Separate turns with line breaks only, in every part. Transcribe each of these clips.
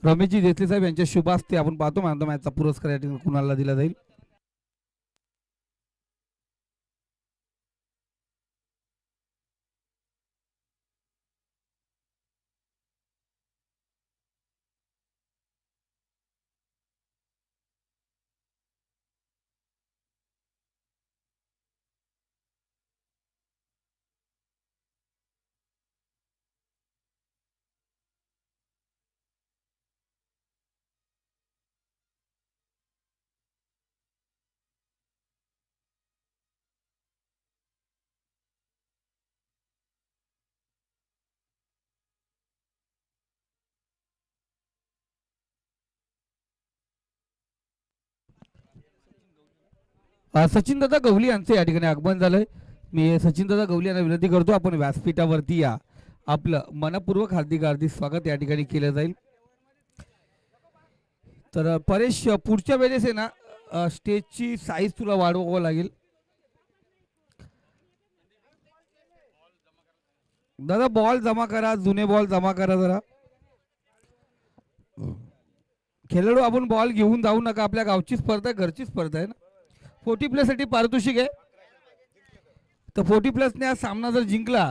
रमेशजी देसले साहेब यांच्या शुभ हस्ते आपण पाहतो मॅन ऑफ द मॅचचा पुरस्कार या ठिकाणी कुणाला दिला जाईल. सचिन दादा गवली यांचे या ठिकाणी आगमन झालंय. मी सचिन दादा गवली यांना विनंती करतो आपण व्यासपीठावरती या. आपलं मनपूर्वक हार्दिक हार्दिक स्वागत या ठिकाणी केलं जाईल. तर परेश पुढच्या वेळेस आहे ना स्टेजची साईज तुला वाढवावं लागेल. दादा बॉल जमा करा, जुने बॉल जमा करा जरा. खेळाडू आपण बॉल घेऊन जाऊ नका, आपल्या गावची स्पर्धा आहे, घरची स्पर्धा आहे ना. 40 प्लस साठी पारितोषिक आहे. तर 40 प्लसने हा सामना जर जिंकला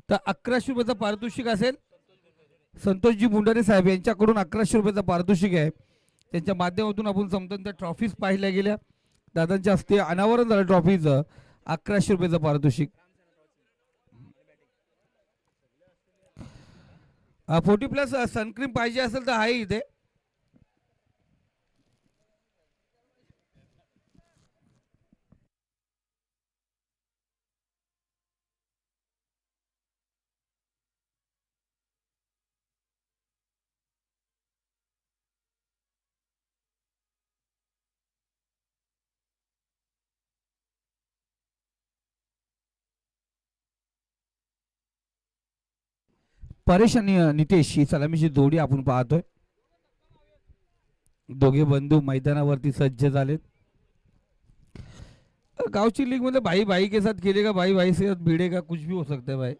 तर 1100 रुपयाचा पारितोषिक असेल. संतोषजी मुंडारे साहेब यांच्याकडून 1100 रुपयाचा पारितोषिक आहे. त्यांच्या माध्यमातून आपण समजा ट्रॉफीज पाहिल्या गेल्या. दादांच्या हस्ते अनावरण झालं ट्रॉफीचं. 1100 रुपयाचं पारितोषिक. 40 प्लस सनक्रीम पाहिजे असेल तर आहे इथे. परेश आणि नितेश ही सलामीची जोडी आपण पाहतोय. दोघे बंधू मैदानावरती सज्ज झालेत. गावची लीग मध्ये भाई भाई के साथ खेलेगा, भाई भाई से साथ भिड़ेगा, कुछ भी हो सकता है भाई.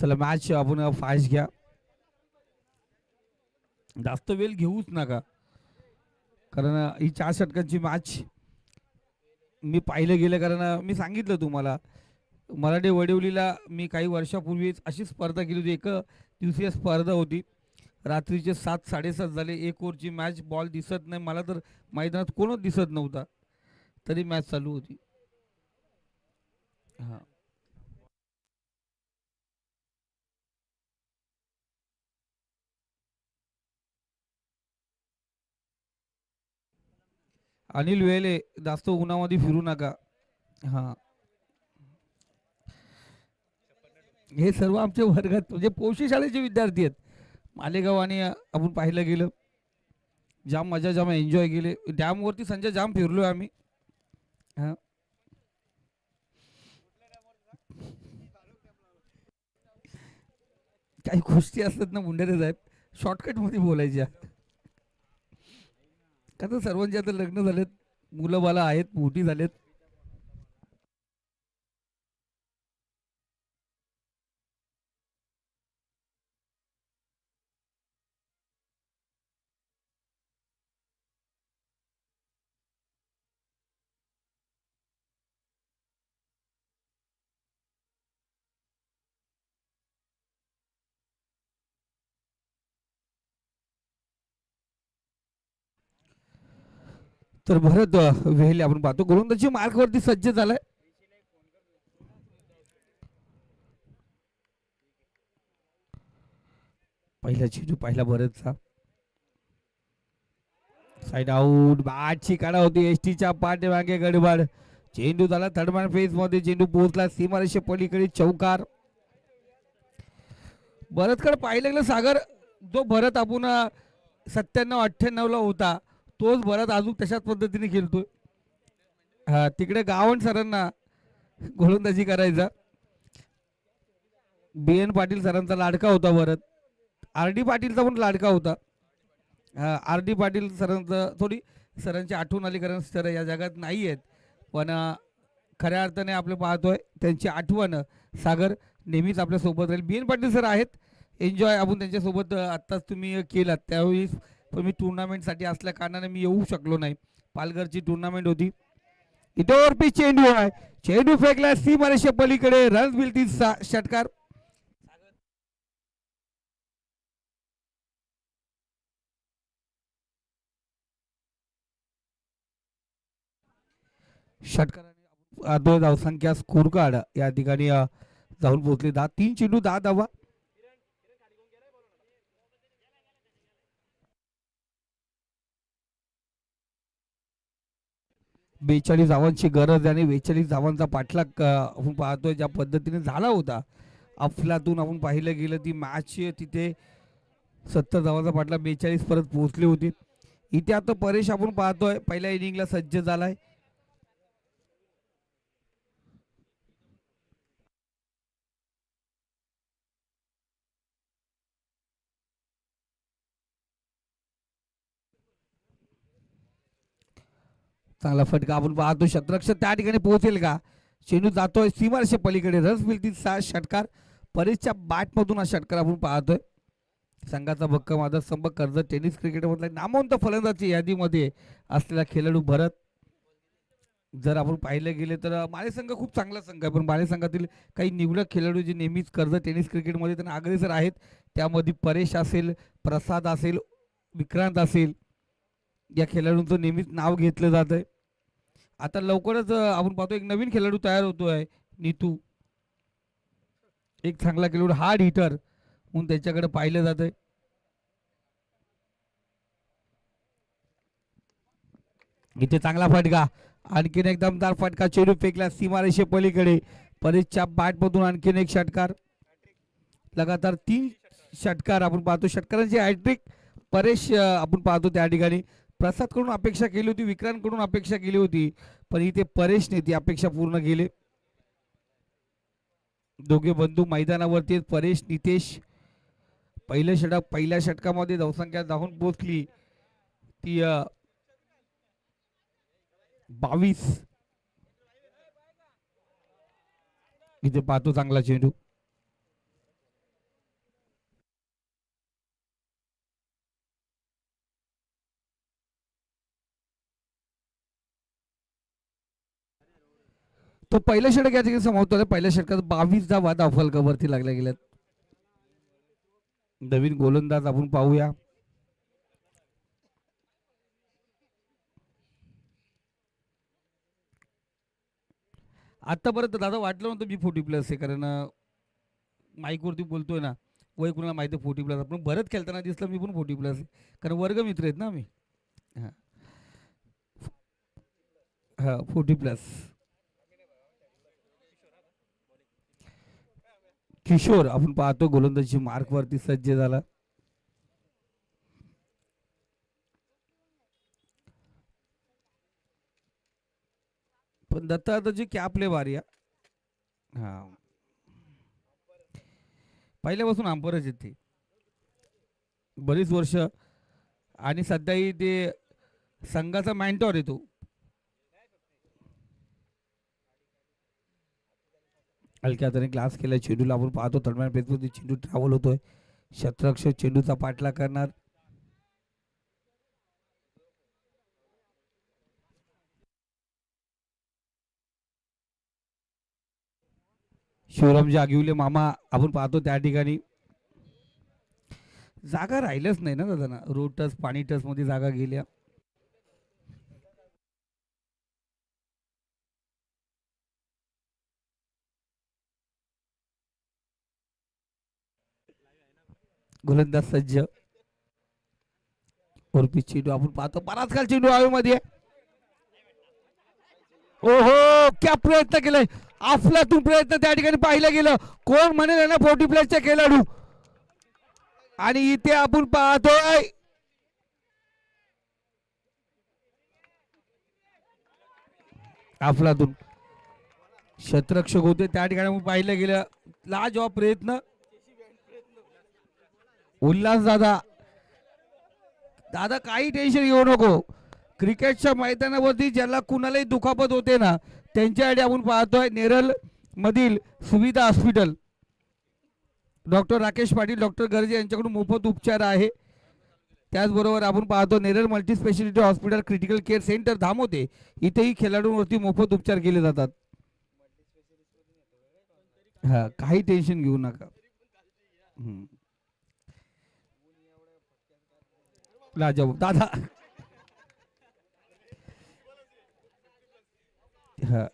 चला मॅच आपण फास्ट घ्या, जास्त वेळ घेऊच नका, कारण ही 4 षटकांची मॅच मी पाहिलं गेलं. कारण मी सांगितलं तुम्हाला मराठी वडिवलीला मी काही वर्षापूर्वीच अशी स्पर्धा केली होती. एक दिवसीय स्पर्धा होती. रात्रीचे 7 साडेसात झाले, 1 ओव्हरची मॅच, बॉल दिसत नाही, मला तर मैदानात कोणच दिसत नव्हता, तरी मॅच चालू होती. हां, अनिल वेले जास्त उन्हामध्ये फिरू नका. हां, हे सर्व आमच्या वर्गात म्हणजे पोशी शाळेचे विद्यार्थी आहेत. मालेगाव आणि आपण पाहिलं गेलं जाम मजा, जाम एन्जॉय केले. डॅमवरती संजय जाम फिरलोय आम्ही. हां, काही गोष्टी असतात ना मुंडेरे साहेब, शॉर्टकटमध्ये बोलायच्या. का तर सर्वांचे आता लग्न झालेत, मुलं बाला आहेत, मोठी झालेत. तर भरत वेहले आपण पाहतो गोलंदाजी मार्कवरती सज्ज झालाय. पहिला चेंडू पाहिला भरतचा, साइड आउट. बॅटची काढा होती एसटीच्या पाठीमागे गडबड. चेंडू झाला थर्डमॅन फेज मध्ये, चेंडू पोहोचला सीमारेषे पलीकडे, चौकार. भरतकडे पाहिलं गेलं सागर, जो भरत आपण 97-98 ला होता तोच भरत अजून तशाच पद्धतीने खेळतोय. हा, तिकडे गावण सरांना गोलंदाजी करायचा. BN पाटील सरांचा लाडका होता भरत. RD पाटीलचा पण लाडका होता. RD पाटील सरांचं थोडी सरांची आठवण आली, कारण सर या जगात नाही आहेत, पण खऱ्या अर्थाने आपलं पाहतोय त्यांची आठवण सागर नेहमीच आपल्या सोबत राहील. बीएन पाटील सर आहेत, एन्जॉय आपण त्यांच्यासोबत आत्ताच तुम्ही केलात. त्यावेळी पण मी टुर्नामेंटसाठी असल्या कारणाने मी येऊ शकलो नाही. पालघरची टुर्नामेंट होती. इथे वरती चेंडू आहे, चेंडू फेकला सीमारेषे पलीकडे, रन्स मिळतील षटकार. षटकाराने धावसंख्या स्कोर कार्ड या ठिकाणी जाऊन पोहोचले. 3 चेंडू 10 धावा. बेचाळीस धावांची गरज आणि 42 धावांचा पाठलाग आपण पाहतोय ज्या पद्धतीने झाला होता अफलातून. आपण पाहिलं गेलं ती मॅच तिथे 70 धावांचा पाठलाग 42 परत पोहोचले होते. इथे आता परेश आपण पाहतोय पहिल्या इनिंगला सज्ज झालाय. चांगला फटका आपण पाहतो. शतरक्षक त्या ठिकाणी पोहोचेल का? चेंडू जातोय सीमारेषे पलीकडे, रन्स मिळतील 6 षटकार. परेशच्या बॅटमधून हा षटकार आपण पाहतोय. संघाचा भक्कम आदर स्तंभ कर्जत टेनिस क्रिकेटमधला नामवंत फलंदाजी यादीमध्ये असलेला खेळाडू भरत. जर आपण पाहिलं गेले तर माळे संघ खूप चांगला संघ आहे, पण माळे संघातील काही निवडक खेळाडू जे नेहमीच कर्जत टेनिस क्रिकेटमध्ये त्यांना अग्रेसर आहेत. त्यामध्ये परेश असेल, प्रसाद असेल, विक्रांत असेल, या खेळाडूंचं नेहमीच नाव घेतलं जात आहे. आता लवकरच आपण पाहतो एक नवीन खेळाडू तयार होतोय, नीतू. एक चांगला खेळाडू, हार्ड हिटर म्हणून त्याच्याकडे पाहिलं जात आहे. इथे चांगला फटका, आणखीन एक दमदार फटका, चेंडू फेकला सीमारेषे पलीकडे. परेशच्या बॅटमधून आणखीन एक षटकार. लगातार 3 षटकार आपण पाहतो. षटकारांची हॅट्रिक परेश आपण पाहतो त्या ठिकाणी. प्रसाद कडून अपेक्षा केली होती, विक्रांत कडून अपेक्षा केली होती, पण इथे परेशने ती अपेक्षा पूर्ण केली. दोघे बंधू मैदानावरती. परेश नितेश पहिल्या षटकामध्ये धावसंख्या धावून पोहोचली ती 22. इथे पाहतो चांगला चेंडू. तो पहिल्या षटक या ठिकाणी समाप्त. पहिल्या षटकात 22 धावा धावफलकावरती लागल्या गेल्यात. नवीन गोलंदाज आपण पाहूया. आतापर्यंत दादा वाटलं नव्हतं मी 40+ आहे, कारण माईकवरती बोलतोय ना, वय कुणाला माहिती 40+. आपण भरत खेळताना दिसलं मी पण 40+ आहे, कारण वर्ग मित्र आहेत ना आम्ही. हां हां 40+. किशोर आपण पाहतो गोलंदाजी मार्कवरती सज्ज झाला. पण दत्ता जी कॅपले बारी. हा पहिल्यापासून अंपरच येते बरीच वर्ष, आणि सध्याही ते संघाचा मॅन्टॉर येतो. हलक्या हाताने ग्लास केला चेंडूला आपण पाहतो. दरम्यान पेचमध्ये चेंडू ट्रॅव्हल होतोय. शतरक्षक चेंडूचा पाठलाग करणार. शिवराम जागिवले मामा आपण पाहतो त्या ठिकाणी. जागा राहिलंच नाही ना दादा, रोड टच पाणी टच मध्ये जागा गेल्या. गोलंदाज सज्ज. वरती चेंडू आपण पाहतो, बराच काल चेंडू हवेमध्ये. ओहो, क्या प्रयत्न केलाय, अफलातून प्रयत्न त्या ठिकाणी पाहिलं गेलं. कोण म्हणेल ना 40+ खेळाडू, आणि इथे आपण पाहतोय अफलातून शतरक्षक होते त्या ठिकाणी पाहिलं गेलं. लाजवाब प्रयत्न. उल्हास दादा, दादा काही टेन्शन घेऊ नको. क्रिकेटच्या मैदानावरती ज्याला कुणालाही दुखापत होते ना, त्यांच्यासाठी आपण पाहतोय नेरळ मधील Suvidha hospital doctor Rakesh Patil doctor Garje यांच्याकडून मोफत उपचार आहे. त्याचबरोबर आपण पाहतो Neral multi speciality hospital critical care centre Dhamote इथेही खेळाडूंवरती मोफत उपचार केले जातात. हा काही टेन्शन घेऊ नका. राजा दादा हा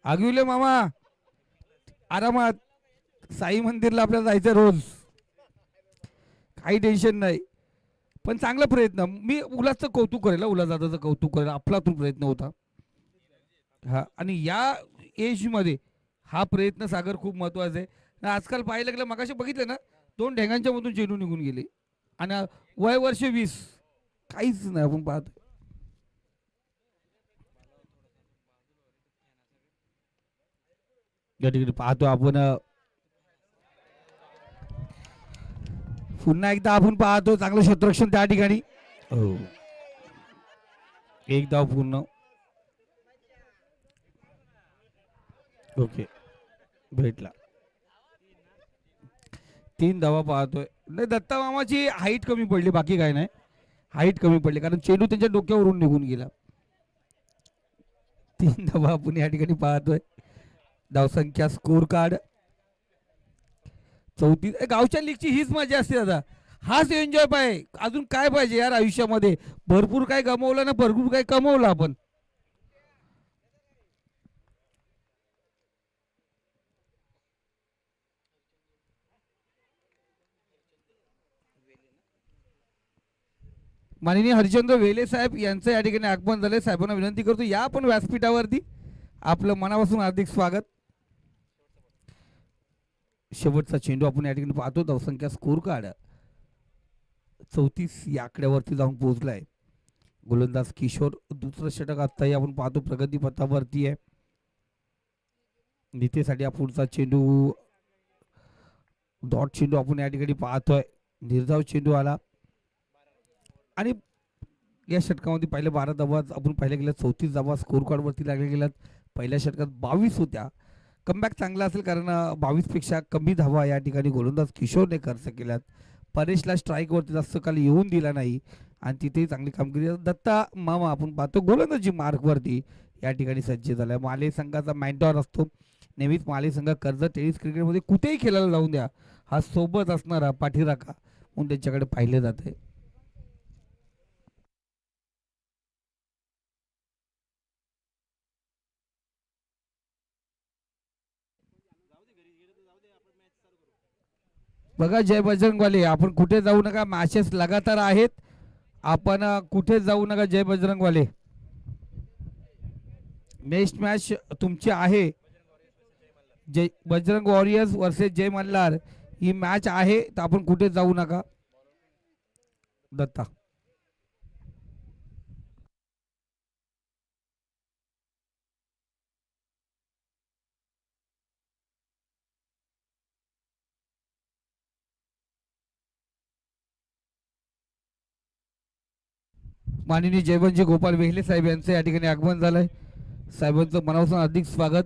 आगविले मामा आरामात साई मंदिरला आपल्याला जायचं रोज काही टेन्शन नाही. पण चांगला प्रयत्न मी उल्हासचं कौतुक करेल उल्हासदादाचं कौतुक करेल आपला तो प्रयत्न होता. हा आणि या एज मध्ये हा प्रयत्न सागर खूप महत्वाचा आहे. आजकाल पाहायला गेलं मगाशी बघितलं ना 2 ढेंगांच्या मधून चेंडू निघून गेले आणि वय वर्ष 20 काहीच नाही आपण पाहतो. या ठिकाणी पाहतो आपण पुन्हा एकदा आपण पाहतो चांगलं क्षेत्ररक्षण त्या ठिकाणी. हो एक धाव पूर्ण. ओके भेटला 3 धावा पाहतोय. नाही दत्ता मामाची हाईट कमी पडली बाकी काय नाही हाईट कमी पडली कारण चेंडू त्यांच्या डोक्यावरून निघून गेला. 3 धावा आपण या ठिकाणी पाहतोय. धावसंख्या स्कोर कार्ड 34. गावच्या लीगची हीच मजा असते दादा हाच एन्जॉय पाहिजे अजून काय पाहिजे यार आयुष्यामध्ये. भरपूर काय गमवलं ना भरपूर काय कमवलं आपण. माननीय हरिचंद्र वेले साहेब यांचं या ठिकाणी आगमन झालंय. साहेबांना विनंती करतो या आपण व्यासपीठावरती आपलं मनापासून हार्दिक स्वागत. शेवटचा चेंडू आपण या ठिकाणी पाहतो. धावसंख्या स्कोर कार्ड 34 या आकड्यावरती जाऊन पोहोचलाय. गोलंदाज किशोर दुसरं षटक आताही आपण पाहतो प्रगती पथावरती आहे. नितेसाठी पुढचा चेंडू डॉट चेंडू आपण या ठिकाणी पाहतोय. निर्धाव चेंडू आला आणि या षटकामध्ये पहिले 12 धावा आपण पाहिल्या गेल्या 34 धावा स्कोर कार्ड वरती लागल्या गेल्यात. पहिल्या षटकात 22 होत्या. कमबॅक चांगला असेल कारण 22 पेक्षा कमी धावा या ठिकाणी गोलंदाज किशोरने खर्च केल्यात. परेशला स्ट्राईक वरती जास्त काल येऊन दिला नाही आणि तिथेही चांगली कामगिरी. दत्ता मामा आपण पाहतो गोलंदाजी मार्क वरती या ठिकाणी सज्ज झालाय. माले संघाचा मॅन्टॉर असतो नेहमीच. माले संघ कर्ज टेनिस क्रिकेटमध्ये कुठेही खेळायला लावून द्या हा सोबत असणारा पाठीराखा म्हणून त्यांच्याकडे पाहिले जाते. बघा जय बजरंगवाले आपण कुठे जाऊ नका मॅचेस लगातार आहेत. आपण कुठे जाऊ नका जय बजरंगवाले. नेक्स्ट मॅच तुमची आहे जय बजरंग वॉरियर्स वर्सेस जय मल्हार ही मॅच आहे तर आपण कुठे जाऊ नका. दत्ता माननीय जयवंतजी गोपाल वेहले साहेब यांचं या ठिकाणी आगमन झालंय. साहेबांचं मनापासून हार्दिक स्वागत.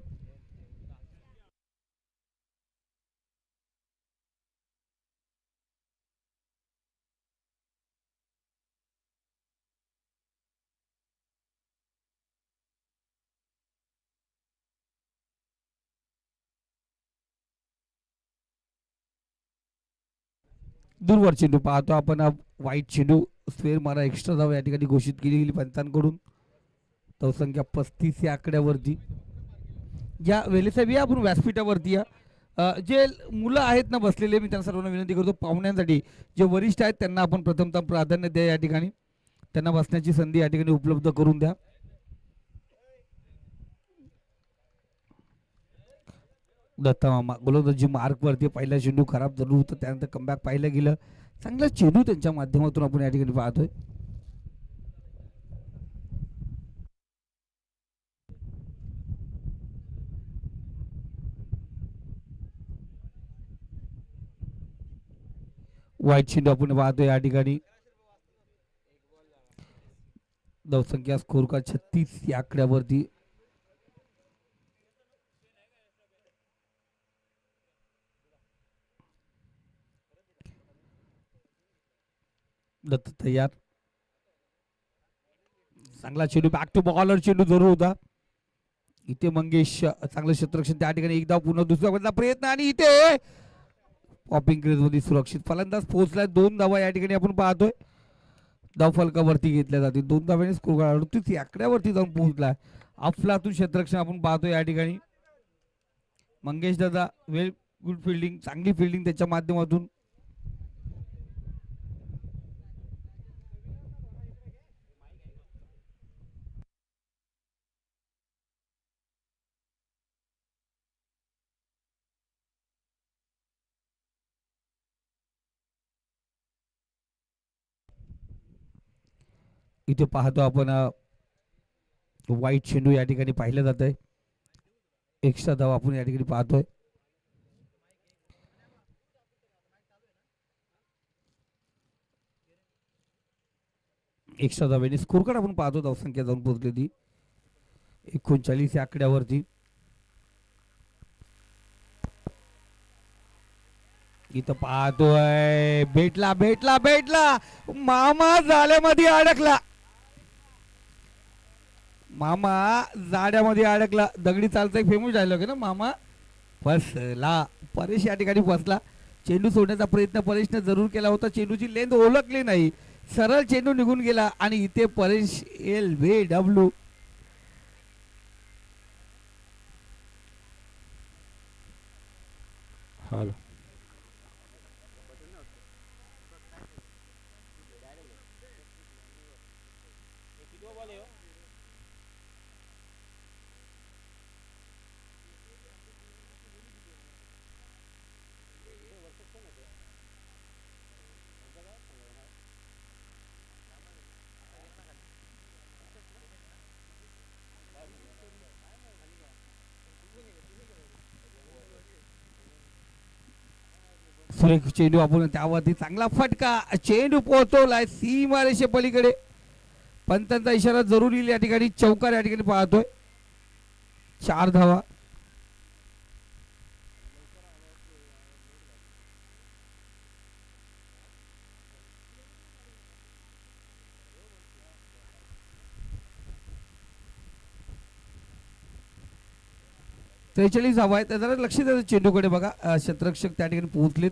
दूरवर चेंडू पाहतो आपण वाईट चेंडू स्क्वेअर मारा एक्स्ट्रा धाव या ठिकाणी घोषित केली गेली पंचांकडून. धावसंख्या 35 या आकड्यावरती. या वेलेसाहेब या आपण व्यासपीठावरती या. जे मुलं आहेत ना बसलेले मी त्यांना सर्वांना विनंती करतो पाहुण्यांसाठी जे वरिष्ठ आहेत त्यांना आपण प्रथमतः प्राधान्य द्या या ठिकाणी. त्यांना बसण्याची संधी या ठिकाणी उपलब्ध करून द्या. दत्ता मामा गोलंदाजी मार्क वरती पहिला चेंडू खराब झालं होतं त्यानंतर कमबॅक पाहिलं गेलं. चांगला चेंडू त्यांच्या माध्यमातून आपण या ठिकाणी पाहतोय. वाईट चेंडू आपण पाहतो या ठिकाणी. धावसंख्या स्कोर का 36 या आकड्यावरती. दत्त तयार. चांगला चेंडू बॅक टू बॉलर चेंडू जरूर होता. इथे मंगेश चांगलं क्षेत्ररक्षण त्या ठिकाणी एकदा पुन्हा दुसरा बदला प्रयत्न आणि इथे पॉपिंग क्रीज मध्ये सुरक्षित फलंदाज पोहोचलाय. 2 धावा या ठिकाणी आपण पाहतोय. धाव फलकावरती घेतल्या जाते. 2 धाव्याने स्कोर 38 आकड्यावरती जाऊन पोहोचलाय. अफलातून क्षेत्ररक्षण आपण पाहतोय या ठिकाणी. मंगेश दादा वेल गुड फिल्डिंग, चांगली फिल्डिंग त्याच्या माध्यमातून. इथे पाहतो आपण वाईट चेंडू या ठिकाणी पाहिलं जात आहे. एक्स्ट्रा धाव आपण या ठिकाणी पाहतोय. एक्स्ट्रा धाव्याने स्कोर कार्ड आपण पाहतो. धावसंख्या जाऊन पोहोचलेली 39 या आकड्यावरती. इथं पाहतोय भेटला भेटला भेटला मामा जाळ्यामध्ये अडकला. मामा जाड्यामध्ये अडकला. दगडी चालचा एक फेमस डायलॉग आहे ना, मामा फसला. परेश या ठिकाणी फसला. चेंडू सोडण्याचा प्रयत्न परेशने जरूर केला होता. चेंडूची लेंथ ओळखली नाही, सरळ चेंडू निघून गेला आणि इथे परेश LVW
हॅलो.
सुरेख चेंडू आपण त्यावरती चांगला फटका. चेंडू पोहोचवलाय सीमारेषे पलीकडे. पंतांचा इशारा जरूर येईल या ठिकाणी. चौकार या ठिकाणी पाहतोय. 4 धावा. त्रेचाळीस धावा आहेत. जरा लक्ष द्यायचं चेंडूकडे बघा. क्षेत्ररक्षक त्या ठिकाणी पोहोचलेत.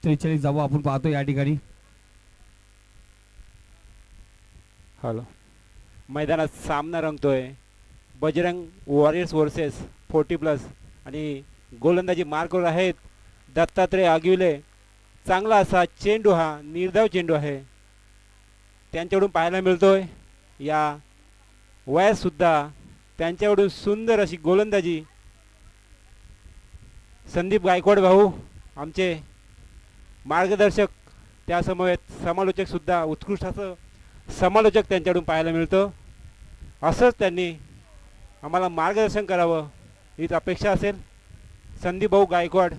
त्रेचाळीस धावा आपण पाहतो या ठिकाणी.
हॅलो. मैदानात सामना रंगतोय. बजरंग वॉरियर्स वर्सेस 40+ आणि गोलंदाजी मार्कवर आहेत दत्तात्रय आगिवले. चांगला असा चेंडू, हा निर्धाव चेंडू आहे. त्यांच्याकडून पाहायला मिळतोय या वयातसुद्धा त्यांच्याकडून सुंदर अशी गोलंदाजी. संदीप गायकवाड भाऊ आमचे मार्गदर्शक, त्यासमवेत समालोचकसुद्धा, उत्कृष्ट असं समालोचक त्यांच्याकडून पाहायला मिळतं. असंच त्यांनी आम्हाला मार्गदर्शन करावं हीच अपेक्षा असेल. संदीप भाऊ गायकवाड.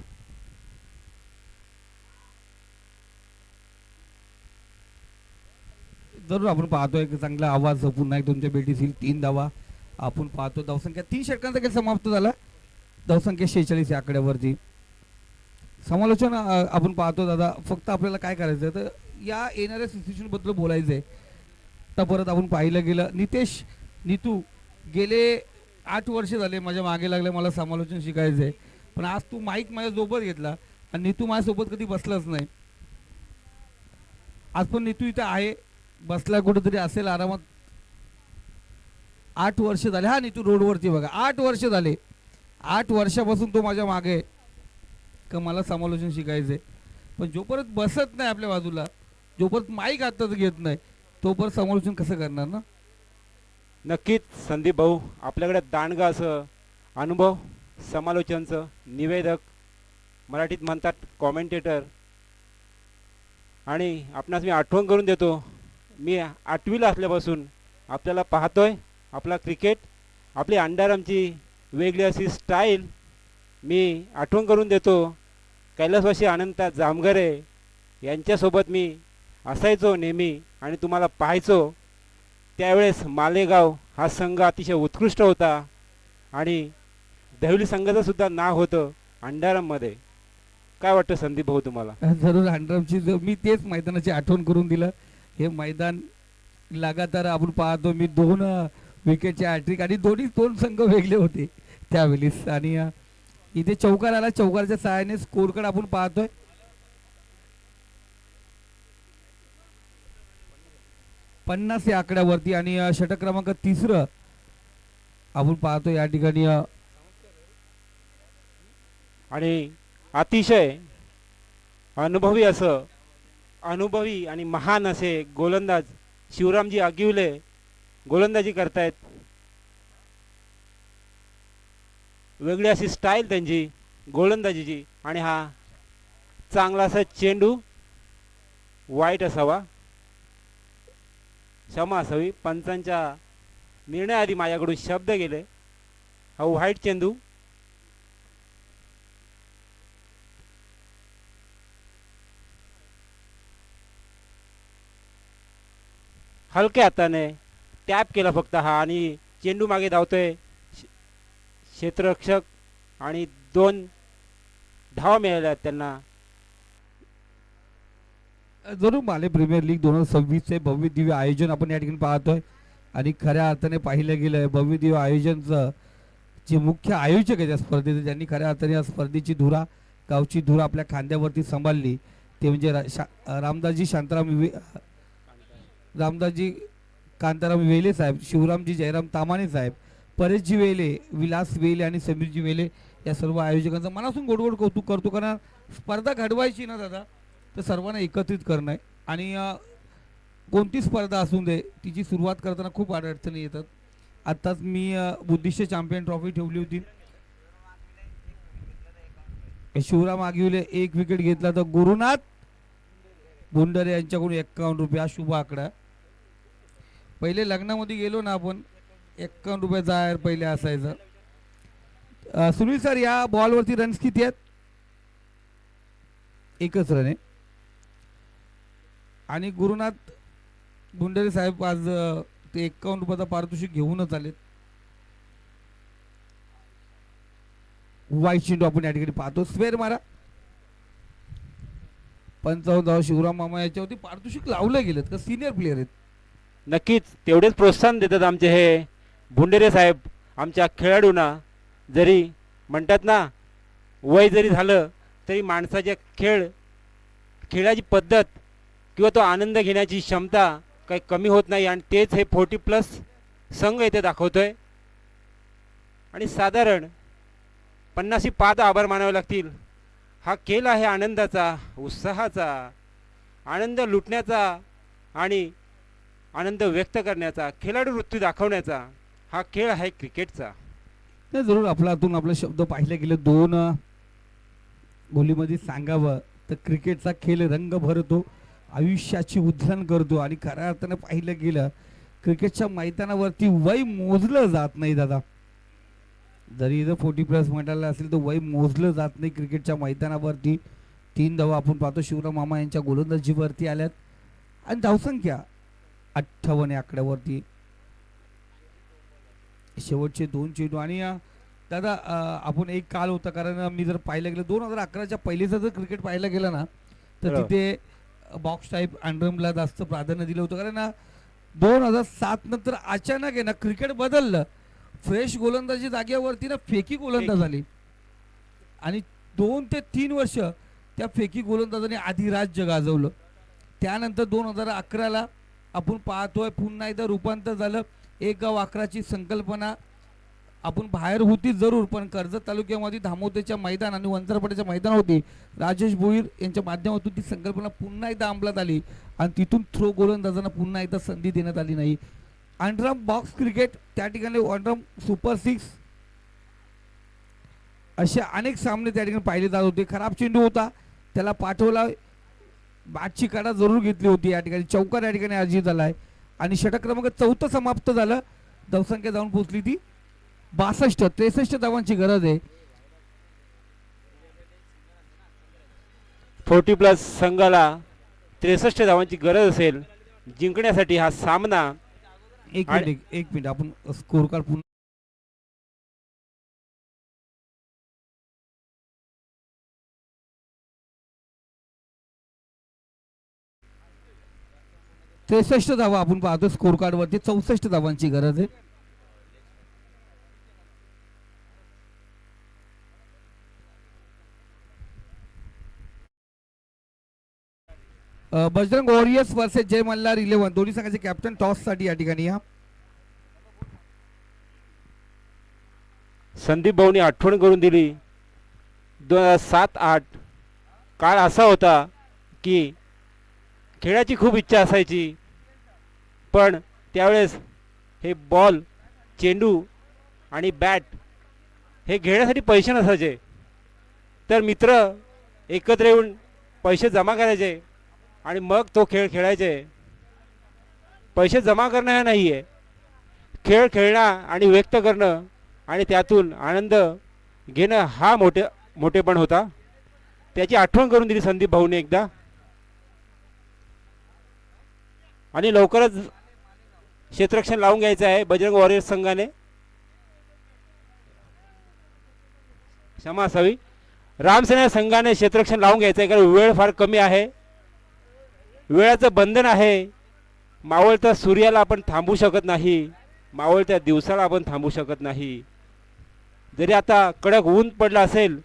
जरूर आपण पाहतोय एक चांगला आवाज पुन्हा एक तुमच्या भेटीस येईल. 3 धावा आपण पाहतो. धावसंख्या 3 षटकांचा खेळ समाप्त झाला. धावसंख्या 46 या आकड्यावरती. समालोचन आपण पाहतो दादा. फक्त आपल्याला काय करायचं तर या येणाऱ्या सिच्युएशन बद्दल बोलायचं आहे. तर परत आपण पाहिलं गेलं नितेश नीतू गेले 8 वर्ष झाले माझ्या मागे लागले मला समालोचन शिकायचं आहे. पण आज तू माईक माझ्या सोबत घेतला आणि नीतू माझ्यासोबत कधी बसलाच नाही. आज पण नीतू इथं आहे, बसला कुठेतरी असेल आरामात. 8 वर्ष झाले. हा नीतू रोडवरती बघा 8 वर्ष झाले. 8 वर्षापासून तो माझ्या मागे का मला समालोचन शिकायचंय. पण जोपर्यंत बसत नाही आपल्या बाजूला, जोपर्यंत माईक हातात घेत नाही, तोपर्यंत समालोचन कसं करणार ना.
नक्कीच संदीप भाऊ, आपल्याकडे दांडगा असं अनुभव समालोचनचं, निवेदक मराठीत म्हणतात कॉमेंटेटर. आणि आपणास मी आठवण करून देतो, मी 8वीला असल्यापासून आपल्याला पाहतोय. आपला क्रिकेट, आपली अंडारामची वेगळी अशी स्टाईल मी आठवण करून देतो. कैलासवासी अनंता जामगरे यांच्यासोबत मी असायचो नेहमी आणि तुम्हाला पाहायचो. त्यावेळेस मालेगाव हा संघ अतिशय उत्कृष्ट होता आणि दहिवली संघाचं सुद्धा नाव होतं अंडारामध्ये. काय वाटतं संदीप भाऊ तुम्हाला?
जरूर अंडरमची मी तेच मैदानाची आठवण करून दिलं. हे मैदान लगातार आपण पाहतो, मी 2 विकेटचे हॅट्रिक आणि दोन संघ वेगळे होते त्यावेळेस. आणि इथे चौकार आला, चौकारच्या सहाय्याने स्कोर कार्ड आपण पाहतोय. पन्नास या आकड्यावरती आणि षटक क्रमांक 3 आपण पाहतो या ठिकाणी.
आणि अतिशय अनुभवी आणि महान असे गोलंदाज शिवरामजी आगिवले गोलंदाजी करतायत. वेगळी अशी स्टाईल त्यांची गोलंदाजीची. आणि हा चांगला असा चेंडू वाईट असावा, क्षमा असावी, पंचांच्या निर्णयाआधी माझ्याकडून शब्द गेले. हा व्हाईट चेंडू. हलक्या हाताने टॅप केला फक्त हा आणि चेंडू मागे धावतोय क्षेत्ररक्षक आणि 2 धावा मिळाल्या त्यांना.
जरूर माले प्रीमियर लीग 2026चे भव्य दिव्य आयोजन आपण या ठिकाणी पाहतोय. आणि खऱ्या अर्थाने पाहिलं गेलं भव्य दिव्य आयोजनचं जे मुख्य आयोजक आहे त्या स्पर्धेचे, ज्यांनी खऱ्या अर्थाने या स्पर्धेची धुरा, गावची धुरा आपल्या खांद्यावरती सांभाळली, ते म्हणजे रामदासजी कांताराम वेले साहेब, शिवरामजी जयराम तामाणे साहेब, परेशजी वेले, विलास वेले आणि समीरजी वेले या सर्व आयोजकांचं मनापासून गोडगोड कौतुक करतो. कारण स्पर्धा घडवायची ना दादा, तर सर्वांना एकत्रित करणं आहे. आणि कोणती स्पर्धा असू दे, तिची सुरुवात करताना खूप अडचणी येतात. आत्ताच मी बुद्धिस्ट चॅम्पियन ट्रॉफी ठेवली होती. शिवराम आगिवले 1 विकेट घेतला, तर गुरुनाथ बोंडरे यांच्याकडून 51 रुपये हा शुभ आकडा. पहिले लग्नामध्ये गेलो ना आपण, 51 रुपये जाहीर पहिले असायचं. सुनील सर, या बॉलवरती रन्स किती आहेत? 1च रन आहे. आणि गुरुनाथ बोंडरे साहेब आज ते 51 रुपयाचा पारितोषिक घेऊनच आलेत. वाईट चेंडू आपण या ठिकाणी पाहतो. स्क्वेअर मारा. 55 धावा शिवराम मामा याच्यावरती पारितोषिक लावलं गेलेत का? सिनियर प्लेयर आहेत.
नक्कीच तेवढेच प्रोत्साहन देतात आमचे हे भुंडेरे साहेब आमच्या खेळाडूंना. जरी म्हणतात ना, वय जरी झालं तरी माणसाच्या खेळाची पद्धत किंवा तो आनंद घेण्याची क्षमता काही कमी होत नाही. आणि तेच हे 40+ संघ इथे दाखवतोय. आणि साधारण 50 आभार मानावे लागतील. हा खेळ आहे आनंदाचा, उत्साहाचा, आनंद लुटण्याचा आणि आनंद व्यक्त करण्याचा, खेळाडू वृत्ती दाखवण्याचा हा खेळ आहे क्रिकेटचा.
जरूर आपल्यातून आपले शब्द पाहिले गेले 2 बोलीमध्ये सांगावं तर क्रिकेटचा खेळ रंग भरतो, आयुष्याची उधळण करतो. आणि खऱ्या अर्थाने पाहिलं गेलं क्रिकेटच्या मैदानावरती वय मोजलं जात नाही दादा. जरी इथं 40+ म्हणायला असेल तर वय मोजलं जात नाही क्रिकेटच्या मैदानावरती. 3 धावा आपण पाहतो शिवराम मामा यांच्या गोलंदाजीवरती आल्यात. आणि धावसंख्या 58 या आकड्यावरती. शेवटचे 2 चेंडू. आणि दादा आपण एक काल होता, कारण मी जर पाहिलं गेलं 2011च्या पहिलेचं जर क्रिकेट पाहायला गेलं ना, तर तिथे बॉक्स टाईप अँड्रमला जास्त प्राधान्य दिलं होतं. कारण 2007 नंतर अचानक आहे ना क्रिकेट बदललं. फ्रेश गोलंदाजी जागेवरती ना फेकी गोलंदाज आली. आणि 2 ते 3 वर्ष त्या फेकी गोलंदाजाने अधिराज्य गाजवलं. त्यानंतर 2011ला आपण पाहतोय पुन्हा एकदा रूपांतर झालं. 1 गाव 11ची संकल्पना आपण बाहेर होती जरूर, पण कर्जत तालुक्यामध्ये धामोतेच्या मैदान आणि वंजारपाड्याच्या मैदान होती. राजेश भोईर यांच्या माध्यमातून ती संकल्पना पुन्हा एकदा अंमलात आली आणि तिथून थ्रो गोलंदाजांना पुन्हा एकदा संधी देण्यात आली नाही. अंडरआर्म बॉक्स क्रिकेट, त्या ठिकाणी अंडरआर्म सुपर 6 असे अनेक सामने त्या ठिकाणी पाहिले जात होते. खराब चेंडू होता, त्याला पाठवला, बॅटची काढा जरूर घेतली होती. या ठिकाणी चौकार या ठिकाणी अर्जित झालाय. आणि षटक क्रमांक 4 समाप्त झालं. धावसंख्या जाऊन पोहोचली ती 62. 63 धावांची गरज आहे.
40+ संघाला 63 धावांची गरज असेल जिंकण्यासाठी हा सामना.
एक
आणि-
मिनिट एक मिनिट आपण स्कोर कार्ड पुन्हा 63 धावा आपण पाहतो स्कोर कार्ड वरती 64 धावांची गरज आहे. बजरंग वॉरियर्स वर्सेस जय मल्हार 11 दोन्ही संघाचे कॅप्टन टॉस साठी या ठिकाणी या.
संदीप भाऊनी आठवण करून दिली 2007-8 काळ असा होता की खेळाची खूप इच्छा असायची, पण त्यावेळेस हे बॉल, चेंडू आणि बॅट हे घेण्यासाठी पैसे नसायचे. तर मित्र एकत्र येऊन पैसे जमा करायचे आणि मग तो खेळ खेळायचे. पैसे जमा करणं हे नाही आहे, खेळ खेळणं आणि व्यक्त करणं आणि त्यातून आनंद घेणं हा मोठेपण होता. त्याची आठवण करून दिली संदीप भाऊने एकदा. आणि लवकरच क्षेत्ररक्षण लावून घ्यायचं आहे बजरंग वॉरियर्स संघाने. क्षमा असावी, रामसेना संघाने क्षेत्ररक्षण लावून घ्यायचं आहे, कारण वेळ फार कमी आहे. वेळाचं बंधन आहे. मावळत्या सूर्याला आपण थांबू शकत नाही, मावळत्या दिवसाला आपण थांबू शकत नाही. जरी आता कडक ऊन पडला असेल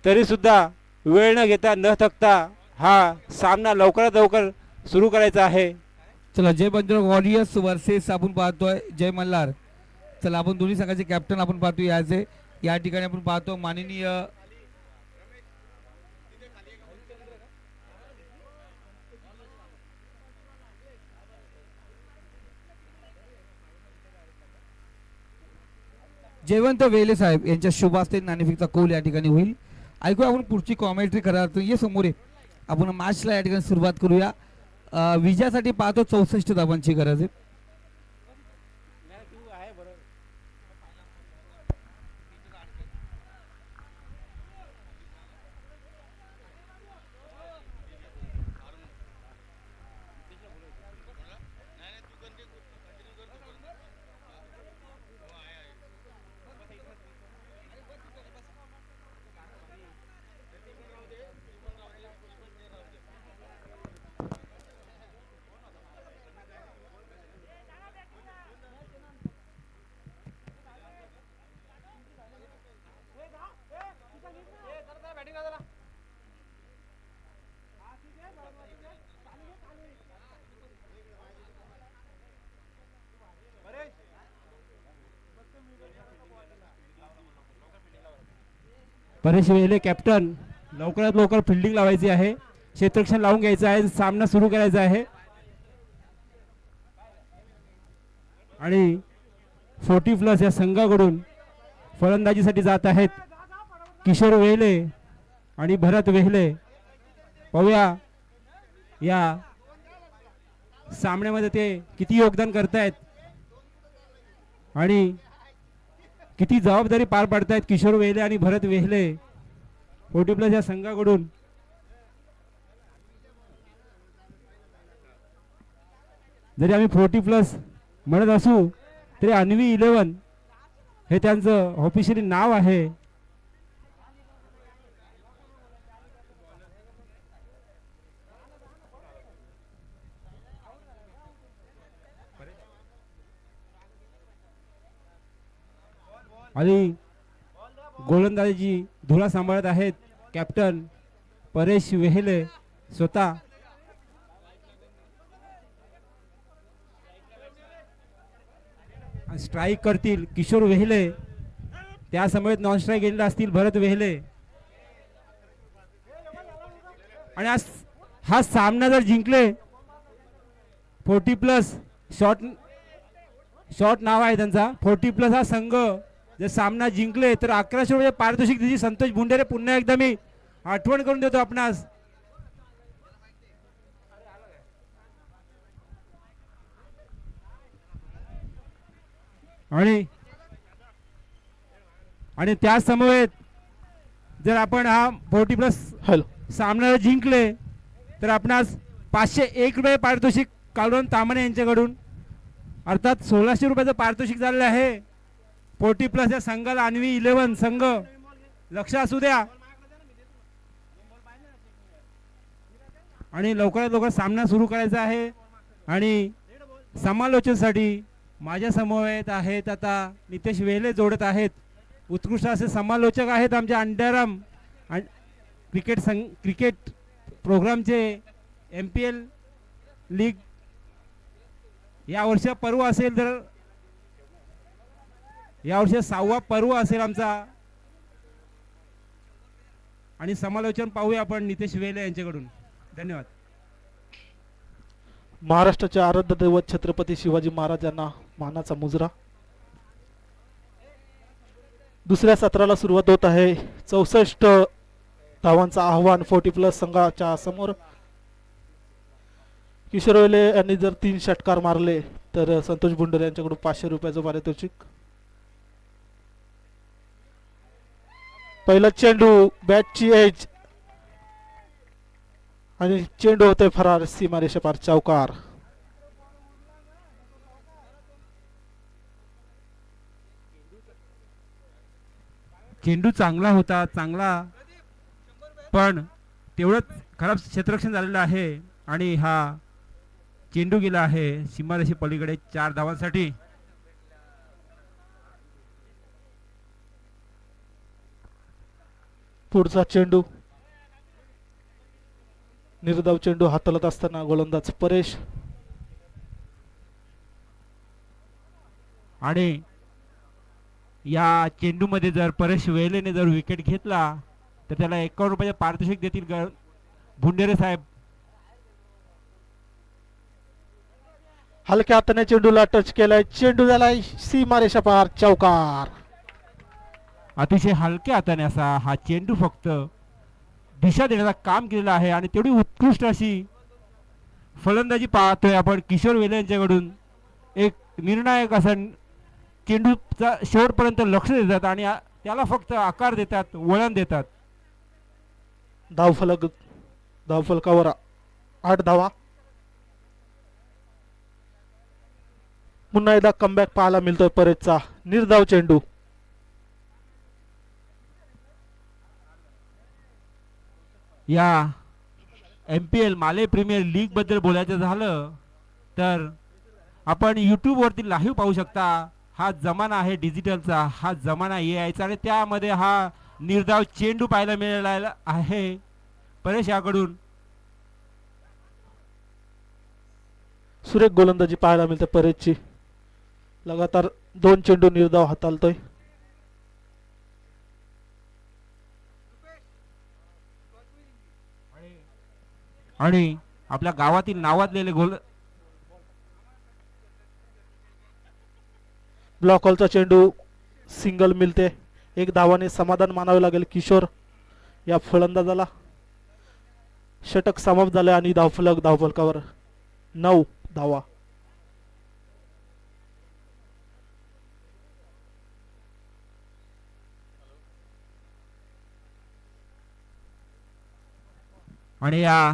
तरी सुद्धा वेळ न घेता न थकता हा सामना लवकरात लवकर सुरू करायचा आहे.
चला जय बजरंग वॉरियर्स वर्सेस आपण पाहतोय जय मल्हार. चला आपण दोन्ही संघाचे कॅप्टन आपण पाहतो याचे या ठिकाणी आपण पाहतो माननीय जयवंत वेले साहेब यांच्या शुभास्ते नाणेफेकचा कौल या ठिकाणी होईल. ऐकूया आपण पुढची कॉमेंट्री करा. ये समोर आहे. आपण मॅचला या ठिकाणी सुरुवात करूया. विजयासाठी पाहतो 64 धावांची गरज आहे.
परेश वेले कॅप्टन, लवकरात लवकर फिल्डिंग लावायची आहे, क्षेत्ररक्षण लावून घ्यायचं आहे, सामना सुरू करायचा आहे. आणि 40+ या संघाकडून फलंदाजीसाठी जात आहेत किशोर वेले आणि भरत वेहले. पाहूया या सामन्यामध्ये ते किती योगदान करतायत आणि किती जबाबदारी पार पाडतायत किशोर वेहले आणि भरत वेहले 40+ या संघाकडून. जरी आम्ही 40+ म्हणत असू तरी अन्वी 11 हे त्यांचं ऑफिशियली नाव आहे. आणि गोलंदाजी धुरा सांभाळत आहेत कॅप्टन परेश वेहले स्वतः. स्ट्राईक करतील किशोर वेहले, त्या समवेत नॉन स्ट्राईक गेलेले असतील भरत वेहले. आणि आज हा सामना जर जिंकले 40+ शॉट नाव आहे त्यांचा, 40+ हा संघ जर सामना जिंकले तर 1100 रुपये पारितोषिक दिली. संतोष भुंडेरे पुन्हा एकदा मी आठवण करून देतो आपणास. आणि त्या समवेत जर आपण हा 40+ सामना जिंकले तर आपणास 501 रुपये पारितोषिक कालून तामाणे यांच्याकडून अर्थात 1600 रुपयाचं पारितोषिक झालेलं आहे. 40+ या संघाला अन्वी 11 संघ लक्ष असू द्या आणि लवकरात लवकर सामना सुरू करायचा आहे. आणि समालोचनासाठी माझ्या समवेत आहेत आता नितेश वेले जोडत आहेत. उत्कृष्ट असे समालोचक आहेत आमचे अंडरआर्म क्रिकेट प्रोग्रामचे MPL लीग या वर्षा पर्व असेल तर या वर्षी 6वा पर्व असेल आमचा. आणि समालोचन पाहूया आपण नितेश वेले यांच्याकडून. धन्यवाद.
महाराष्ट्राचे आराध्य दैवत छत्रपती शिवाजी महाराजांना मानाचा मुजरा. दुसऱ्या सत्राला सुरुवात होत आहे. 64 धावांचा आव्हान 40+ संघाच्या समोर. किशोर वेले यांनी जर 3 षटकार मारले तर संतोष बुंडरे यांच्याकडून 500 रुपयाचं पारितोषिक. पहिला चेंडू बॅटची एज आणि चेंडू होते फरार सीमारेषा पार. चौकार.
चेंडू चांगला होता पण तेवढंच खराब क्षेत्ररक्षण झालेलं आहे आणि हा चेंडू गेला आहे सीमारेषे पलीकडे 4 धावांसाठी.
पुढचा चेंडू निर्धाव चेंडू हाताळत असताना गोलंदाज परेश.
आणि या चेंडूमध्ये जर परेश वेलेने जर विकेट घेतला तर त्याला 51 रुपये पारितोषिक देतील भुंडेरे साहेब.
हलक्या हाताने चेंडूला टच केलाय. चेंडू झालाय सीमारेषा पार. चौकार.
अतिशय हलक्या हाताने असा हा चेंडू फक्त दिशा देण्याचं काम केलेलं आहे आणि तेवढी उत्कृष्ट अशी फलंदाजी पाहतोय आपण किशोर वेले यांच्याकडून. एक निर्णायक असा चेंडूचा शेवटपर्यंत लक्ष देतात आणि त्याला फक्त आकार देतात, वळण देतात.
धावफलकावर 8 धावा. पुन्हा एकदा कमबॅक पाहायला मिळतोय परेशचा. निर्धाव चेंडू.
या MPL माले प्रीमियर लीग बद्दल बोलायचं झालं तर आपण YouTube वरती लाईव्ह पाहू शकता. हा जमाना आहे डिजिटलचा, हा जमाना AIचा आणि त्यामध्ये हा निर्धाव चेंडू पाहायला मिळाला आहे परेश याकडून.
सुरेख गोलंदाजी पाहायला मिळते परेशची. लगातार 2 चेंडू निर्धाव हाताळतोय.
आणि आपल्या गावातील नावाजलेले
ब्लॉक हॉलचा चेंडू सिंगल मिळते. 1 धावाने समाधान मानावे लागेल किशोर या फलंदाजाला. षटक समाप्त झाले आणि धावफलकावर 9 धावा.
आणि या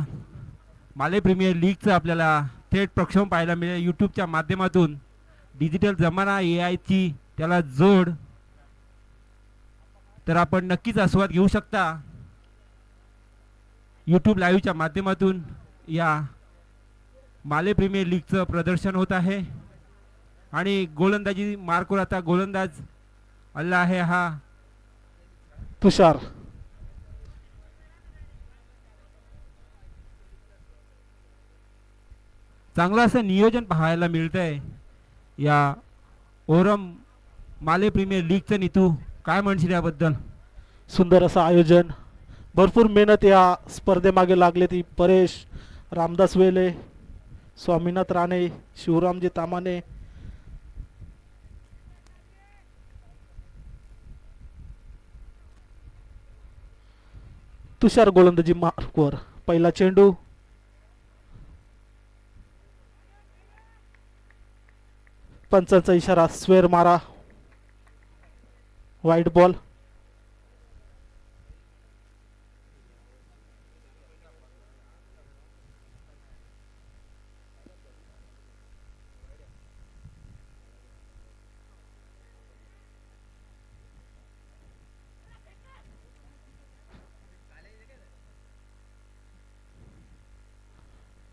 माले प्रीमियर लीगचं आपल्याला थेट प्रक्षेपण पाहायला मिळेल यूट्यूबच्या माध्यमातून. डिजिटल जमाना AIची त्याला जोड तर आपण नक्कीच आस्वाद घेऊ शकता. यूट्यूब लाईव्हच्या माध्यमातून या माले प्रीमियर लीगचं प्रदर्शन होत आहे. आणि गोलंदाजी मार्कवर आता गोलंदाज आला आहे हा
तुषार.
चांगलं असं नियोजन पाहायला मिळतंय या ओरम माले प्रीमियर लीगचं. नीतू काय म्हणशील याबद्दल?
सुंदर असं आयोजन. भरपूर मेहनत या स्पर्धेमागे लागले. ती परेश, रामदास वेले, स्वामीनाथ राणे, शिवरामजी तामाने, तुषार गोलंदाजी मार्कवर. पहिला चेंडू पंचांचा इशारा. स्वेर मारा. वाईट बॉल.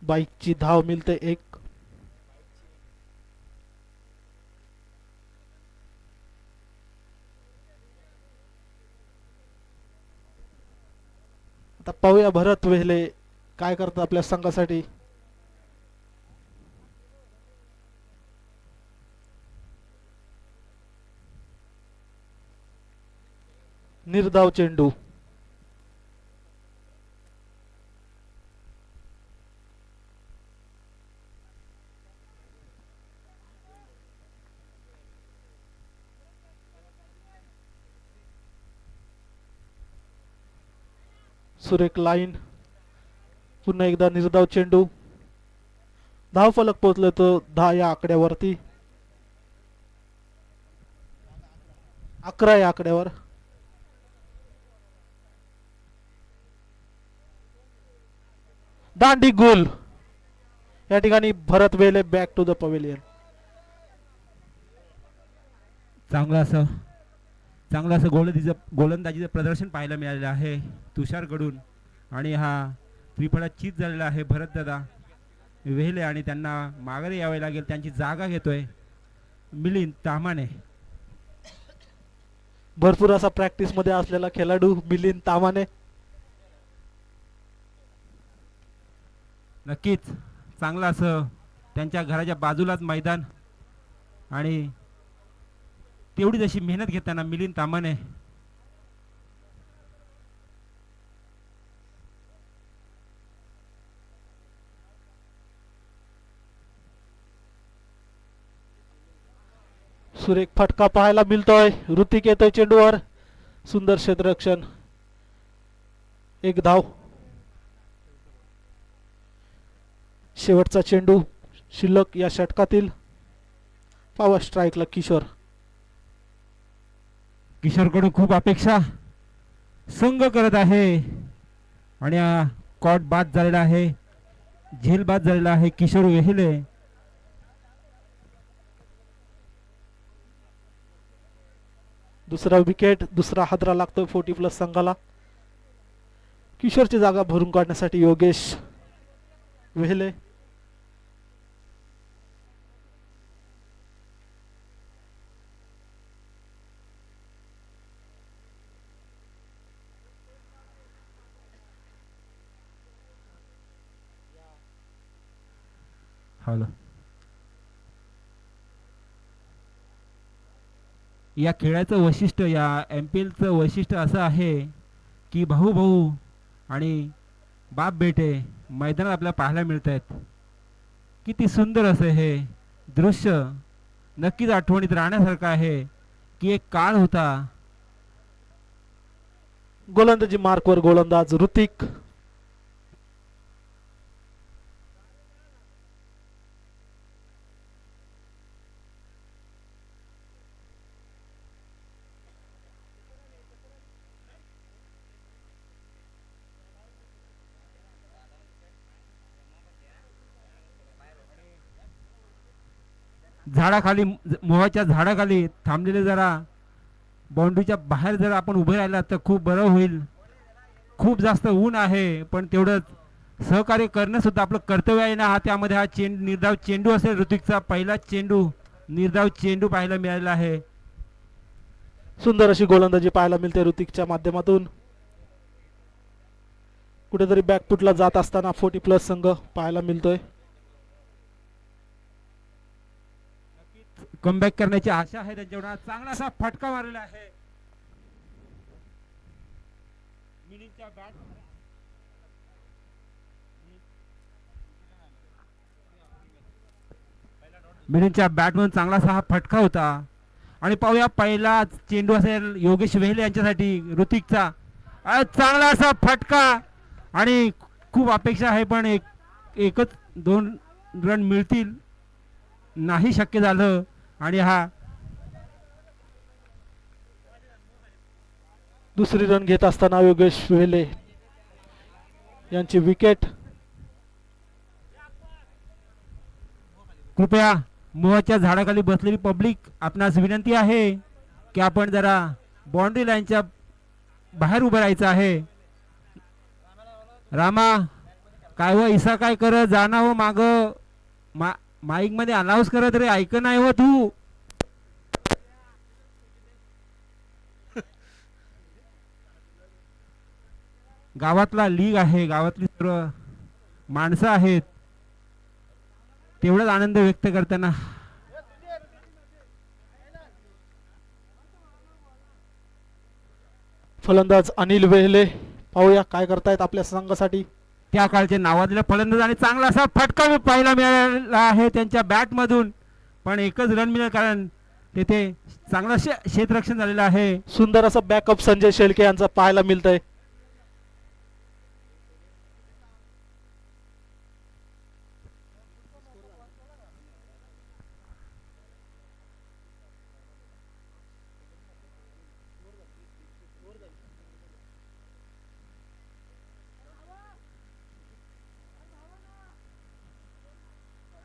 बाईकची धाव मिळते एक. आता पाहूया भरत वेहले काय करतात आपल्या संघासाठी. निर्धाव चेंडू. सुरेख लाईन. पुन्हा एकदा निर्धाव चेंडू. धाव फलक पोहोचले तो 10 या आकड्यावरती. 11 या आकड्यावर. दांडी गोल. या ठिकाणी भरत वेले बॅक टू द पवेलियन.
चांगलं असं गोलंदाजीचं प्रदर्शन पाहायला मिळालेलं आहे तुषारकडून. आणि हा त्रिफळा चीज झालेला आहे भरत दादा वेहले आणि त्यांना माघारी यावे लागेल. त्यांची जागा घेतोय मिलिंद तामाने.
भरपूर असा प्रॅक्टिस मध्ये असलेला खेळाडू मिलिंद तामाने.
नक्कीच चांगलं असं त्यांच्या घराच्या बाजूलाच मैदान आणि तेवढीच अशी मेहनत घेताना मिलिंद तामाने.
सुरेख फटका पाहायला मिळतोय. ऋतिक येतोय चेंडूवर. सुंदर क्षेत्ररक्षण. एक धाव. शेवटचा चेंडू शिल्लक या षटकातील. पॉवर स्ट्राईकला किशोर.
किशोरकडून खूप अपेक्षा संघ करत आहे आणि कॉट बाद झालेला आहे. झेल बाद झालेला आहे किशोर वेहिले.
दुसरा विकेट. दुसरा हादरा लागतोय 40+ संघाला. किशोरची जागा भरून काढण्यासाठी योगेश वेहले.
हॅलो. या खेळाचं वैशिष्ट्य या MPLचं वैशिष्ट्य असं आहे की भाऊ भाऊ आणि बाप बेटे मैदानात आपल्याला पाहायला मिळत आहेत. किती सुंदर असं हे दृश्य. नक्कीच आठवणीत राहण्यासारखं आहे की एक काळ होता.
गोलंदाजी मार्कवर गोलंदाज ऋतिक.
झाडाखाली मोहाच्या झाडाखाली थांबलेले जरा बाउंड्रीच्या बाहेर जर आपण उभे राहिला तर खूप बरं होईल. खूप जास्त ऊन आहे पण तेवढंच सहकार्य करणं सुद्धा आपलं कर्तव्य आहे ना. हा त्यामध्ये हा निर्धाव चेंडू असेल. ऋतिकचा पहिला चेंडू निर्धाव चेंडू पाहायला मिळालेला आहे.
सुंदर अशी गोलंदाजी पाहायला मिळते ऋतिकच्या माध्यमातून. कुठेतरी बॅकफुटला जात असताना 40+ संघ पाहायला मिळतोय.
कमबॅक करण्याची आशा आहे त्यांच्यावर. चांगला असा फटका मारलेला आहे. मिलिंदच्या बॅटमधून चांगला असा हा फटका होता. आणि पाहूया पहिला चेंडू असेल योगेश वेहले यांच्यासाठी ऋतिकचा. चांगला असा फटका आणि खूप अपेक्षा आहे पण एकच 2 रन मिळतील नाही शक्य झालं. आणि हा
दुसरी रन घेत असताना योगेश वेहले यांची विकेट.
कृपया मोहाच्या झाडाखाली बसलेली पब्लिक आपणास विनंती आहे की आपण जरा बाउंड्री लाईनच्या बाहेर उभं राहायचं आहे. रामा काय व इसा काय कर जाना हो माग माईक मध्ये अनाऊन्स करत रे ऐक नाही हो तू. गावातला लीग आहे, गावातली सर्व माणसं आहेत, तेवढाच आनंद व्यक्त करताना
फलंदाज अनिल वेहले पाहूया काय करतायत आपल्या संघासाठी.
त्या काळचे नावाजलेले फलंदाज आणि चांगला असा फटका मी पाहायला मिळाला आहे त्यांच्या बॅट मधून, पण एकच रन मिळेल कारण तेथे चांगलं क्षेत्ररक्षण झालेलं आहे.
सुंदर असं बॅकअप संजय शेळके यांचा पाहायला मिळतंय.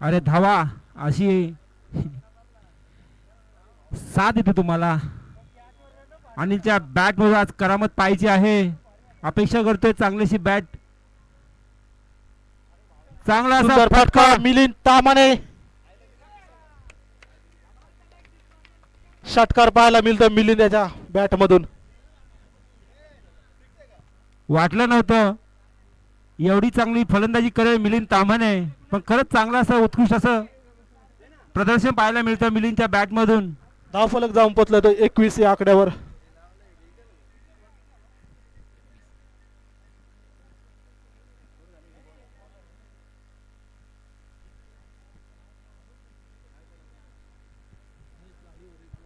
अरे धावा अशी साथ देते तुम्हाला. अनिलच्या बॅट मध्ये आज करामत पाहिजे आहे, अपेक्षा करतोय चांगलीशी बॅट. चांगला असा
सुंदर फटका
फटका
मिलिंद तामाने. षटकार पाहायला मिळतो मिलिंद याच्या बॅट मधून.
वाटलं नव्हतं एवढी चांगली फलंदाजी करेल मिलिंद तामाने, पण खरंच चांगलं असं उत्कृष्ट असं प्रदर्शन पाहायला मिळतं मिलिंदच्या बॅट मधून.
धावफलक जाऊन पोचला तो 21 या आकड्यावर.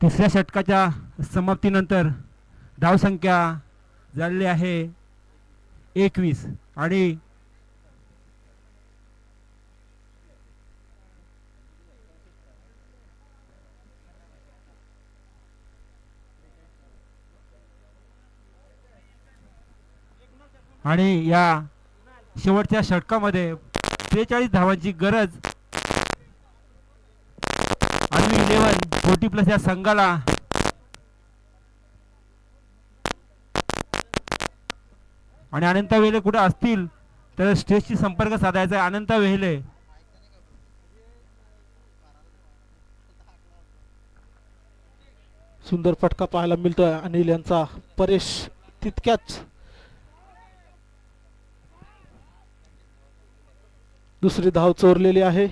तिसऱ्या षटकाच्या समाप्तीनंतर धावसंख्या झालेली आहे 21 आणि या शेवटच्या षटकामध्ये 43 धावांची गरज आर्मी 11 40+ या संघाला. आणि अनंत वेहले कुठे असतील तर स्टेजशी संपर्क साधायचा आहे. अनंत वेहले
सुंदर फटका पाहायला मिळतोय अनिल यांचा. परेश तितक्याच. दुसरी धाव चोरलेली आहे.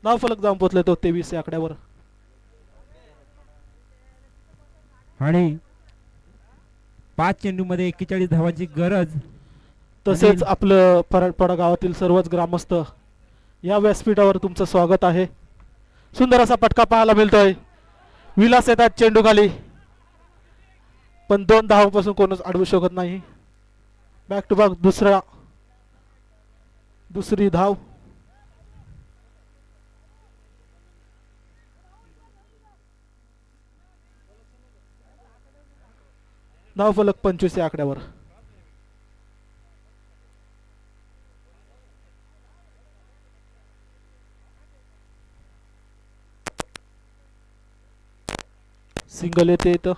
धाव फलक जाऊन पोचले तो 23 या आकड्यावर.
आणि 5 चेंडूमध्ये 41 धावांची गरज.
तसेच आपलं परटपाडा गावातील सर्वच ग्रामस्थ या व्यासपीठावर तुमचं स्वागत आहे. सुंदर असा फटका पाहायला मिळतोय. विलास येतात चेंडू खाली, पण 2 धावांपासून कोणच अडवू शकत नाही. बॅक टू बॅक दुसरी धाव. धाव फलक 25 या आकड्यावर. सिंगल येते इथं.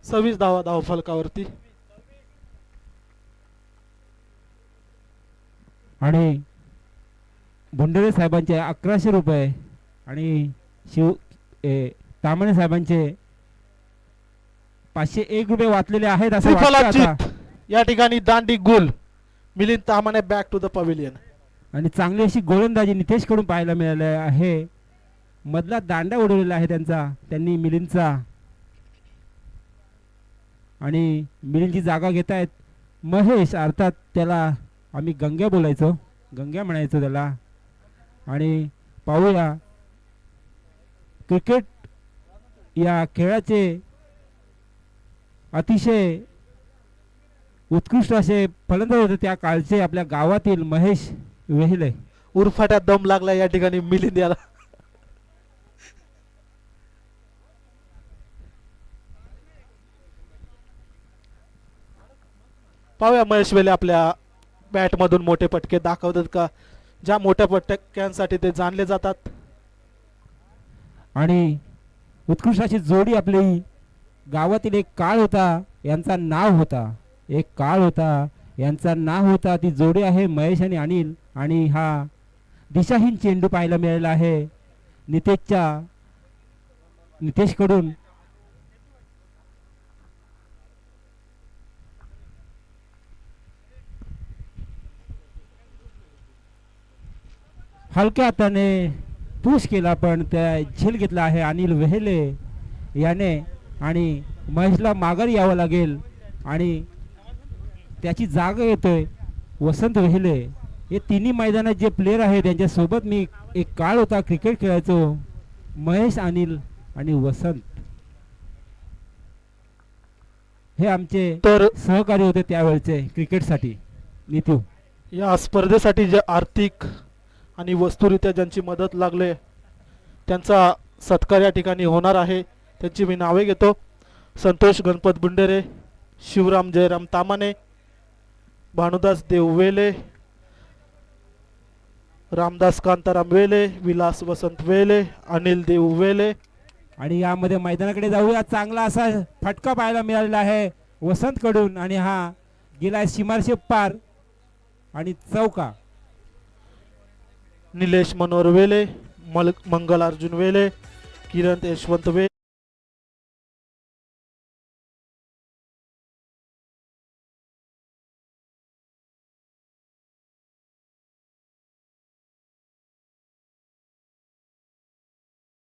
26 धावा धाव फलकावरती.
आणि भोंडरे साहेबांचे 1100 रुपये आणि तामणे साहेबांचे 501 रुपये वाचलेले आहेत असं वाटतं आता.
त्रिफलाचित या ठिकाणी दांडी गुल. Milind Tamane back to the pavilion.
आणि चांगली अशी गोलंदाजी नितेश कडून पाहायला मिळाली आहे. मधला दांडा उडवलेला आहे त्यांनी मिलिंदचा. आणि मिलिंदची जागा घेत आहेत महेश, अर्थात त्याला आम्ही गंग्या बोलायचो, गंग्या म्हणायचो त्याला. आणि पाहूया क्रिकेट या खेळाचे अतिशय उत्कृष्ट असे फलंदाज होते त्या काळचे आपल्या गावातील महेश वेहले.
उरफाट्या दम लागला या ठिकाणी मिलिंद याला. पाहूया महेश वेले आपल्या बॅट मधून मोठे पटके दाखवतात का, ज्या मोठ्या पटक्यांसाठी ते जाणले जातात.
आणि उत्कृष्ट अशी जोडी आपली गावातील एक काळ होता, यांचा नाव होता
एक काळ होता, यांचा नाव होता. ती जोडी आहे महेश आणि अनिल, आणि हा दिशाहीन चेंडू पाहायला मिळाला आहे नितेशकडून. हलक्या हाताने पुश केला, पण त्या झेल घेतला आहे अनिल वेहेले याने, आणि महेशला माघारी यावं लागेल आणि त्याची जागा येतोय वसंत वेहेले. हे तिन्ही मैदानात जे प्लेयर आहे त्यांच्यासोबत मी एक काळ होता क्रिकेट खेळायचो. महेश, अनिल आणि वसंत हे आमचे
तर
सहकारी होते त्यावेळचे क्रिकेटसाठी. नितू,
या स्पर्धेसाठी जे आर्थिक आणि वस्तुरित्या ज्यांची मदत लागले त्यांचा सत्कार या ठिकाणी होणार आहे. त्यांची मी नावे घेतो: संतोष गणपत बुंडेरे, शिवराम जयराम तामाने, भानुदास देववेले, रामदास कांताराम वेले, विलास वसंत वेले, अनिल देव वेले.
आणि यामध्ये मैदानाकडे जाऊया. चांगला असा फटका पाहायला मिळालेला आहे वसंत कडून, आणि हा गेला सीमारशे पार आणि चौका.
निलेश मनोहर वेले, मंगल अर्जुन वेले, किरण यशवंत वेले,